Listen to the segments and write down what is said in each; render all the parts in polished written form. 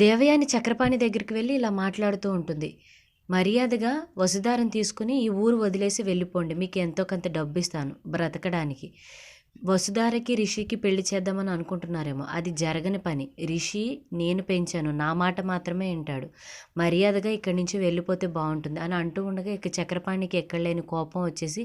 దేవయాని చక్రపాణి దగ్గరికి వెళ్ళి ఇలా మాట్లాడుతూ ఉంటుంది. మర్యాదగా వసుధారను తీసుకుని ఈ ఊరు వదిలేసి వెళ్ళిపోండి. మీకు ఎంతో కొంత డబ్బిస్తాను బ్రతకడానికి. వసుధారకి రిషికి పెళ్లి చేద్దామని అనుకుంటున్నారేమో. అది జరగని పని. రిషి నేను పెంచాను. నా మాట మాత్రమే వింటాడు. మర్యాదగా ఇక్కడి నుంచి వెళ్ళిపోతే బాగుంటుంది అని అంటూ ఉండగా ఇక చక్రపాణికి ఎక్కడలేని కోపం వచ్చేసి,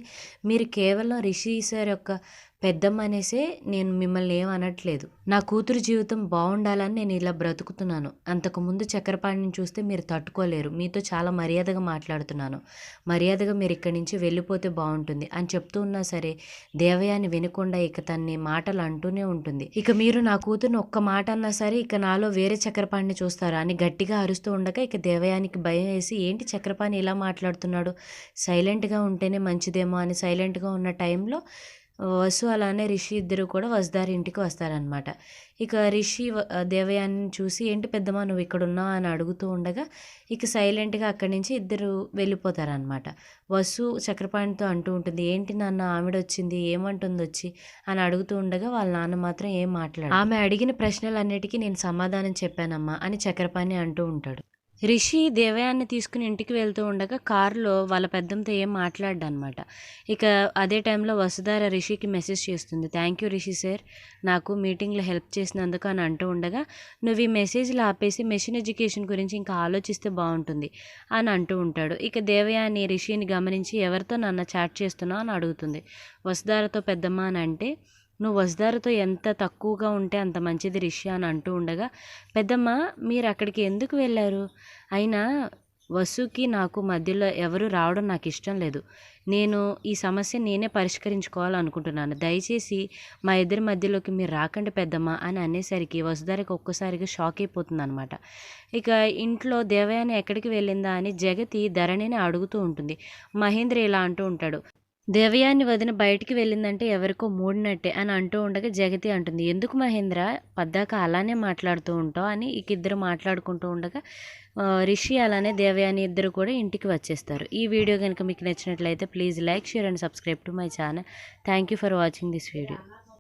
మీరు కేవలం రిషి సార్ యొక్క పెద్దమ్మ అనేసే నేను మిమ్మల్ని ఏం అనట్లేదు. నా కూతురు జీవితం బాగుండాలని నేను ఇలా బ్రతుకుతున్నాను. అంతకుముందు చక్రపాణిని చూస్తే మీరు తట్టుకోలేరు. మీతో చాలా మర్యాదగా మాట్లాడుతున్నాను. మర్యాదగా మీరు ఇక్కడి నుంచి వెళ్ళిపోతే బాగుంటుంది అని చెప్తూ ఉన్నా సరే దేవయాని వినకుండా ఇక తన్ని మాటలు అంటూనే ఉంటుంది. ఇక మీరు నా కూతురుని ఒక్క మాట అన్నా సరే ఇక నాలో వేరే చక్రపాణిని చూస్తారా అని గట్టిగా అరుస్తూ ఉండగా ఇక దేవయానికి భయం వేసి, ఏంటి చక్రపాణి ఇలా మాట్లాడుతున్నాడు, సైలెంట్గా ఉంటేనే మంచిదేమో అని సైలెంట్గా ఉన్న టైంలో వసు అలానే రిషి ఇద్దరు కూడా వసుధారి ఇంటికి వస్తారనమాట. ఇక రిషి దేవయానిని చూసి, ఏంటి పెద్దమ్మ నువ్వు ఇక్కడ ఉన్నావు అని అడుగుతూ ఉండగా ఇక సైలెంట్గా అక్కడి నుంచి ఇద్దరు వెళ్ళిపోతారనమాట. వసు చక్రపాణితో అంటూ ఉంటుంది, ఏంటి నాన్న ఆవిడ వచ్చింది, ఏమంటుంది వచ్చి అని అడుగుతూ ఉండగా వాళ్ళ నాన్న మాత్రం ఏం మాట్లాడు. ఆమె అడిగిన ప్రశ్నలన్నిటికీ నేను సమాధానం చెప్పానమ్మా అని చక్రపాణి అంటూ ఉంటాడు. రిషి దేవయాన్ని తీసుకుని ఇంటికి వెళ్తూ ఉండగా కారులో వాళ్ళ పెద్దంతో ఏం మాట్లాడనమాట. ఇక అదే టైంలో వసుధార రిషికి మెసేజ్ చేస్తుంది, థ్యాంక్ యూ రిషి సార్, నాకు మీటింగ్లో హెల్ప్ చేసినందుకు అని అంటూ ఉండగా, నువ్వు ఈ మెసేజ్లు ఆపేసి మెషిన్ ఎడ్యుకేషన్ గురించి ఇంకా ఆలోచిస్తే బాగుంటుంది అని అంటూ ఉంటాడు. ఇక దేవయాని రిషిని గమనించి, ఎవరితో నన్ను చాట్ చేస్తున్నావు అని అడుగుతుంది. వసుధారతో పెద్దమ్మ అని అంటే, నువ్వు వసుధారతో ఎంత తక్కువగా ఉంటే అంత మంచిది రిషి అని అంటూ ఉండగా, పెద్దమ్మ మీరు అక్కడికి ఎందుకు వెళ్ళారు, అయినా వసుకి నాకు మధ్యలో ఎవరు రావడం నాకు ఇష్టం లేదు. నేను ఈ సమస్య నేనే పరిష్కరించుకోవాలనుకుంటున్నాను. దయచేసి మా ఇద్దరి మధ్యలోకి మీరు రాకండి పెద్దమ్మ అని అనేసరికి వసుధారికి ఒక్కసారిగా షాక్ అయిపోతుంది అనమాట. ఇక ఇంట్లో దేవయాని ఎక్కడికి వెళ్ళిందా అని జగతి ధరణిని అడుగుతూ ఉంటుంది. మహేంద్ర ఇలా అంటూ ఉంటాడు, దేవయాని వదిన బయటికి వెళ్ళిందంటే ఎవరికో మూడినట్టే అని అంటూ ఉండగా జగతి అంటుంది, ఎందుకు మహేంద్ర పద్దాక అలానే మాట్లాడుతూ ఉంటావు అని ఇక ఇద్దరు మాట్లాడుకుంటూ ఉండగా రిషి అలానే దేవయాని ఇద్దరు కూడా ఇంటికి వచ్చేస్తారు. ఈ వీడియో కనుక మీకు నచ్చినట్లయితే please like, share and subscribe to my channel. Thank you for watching this video.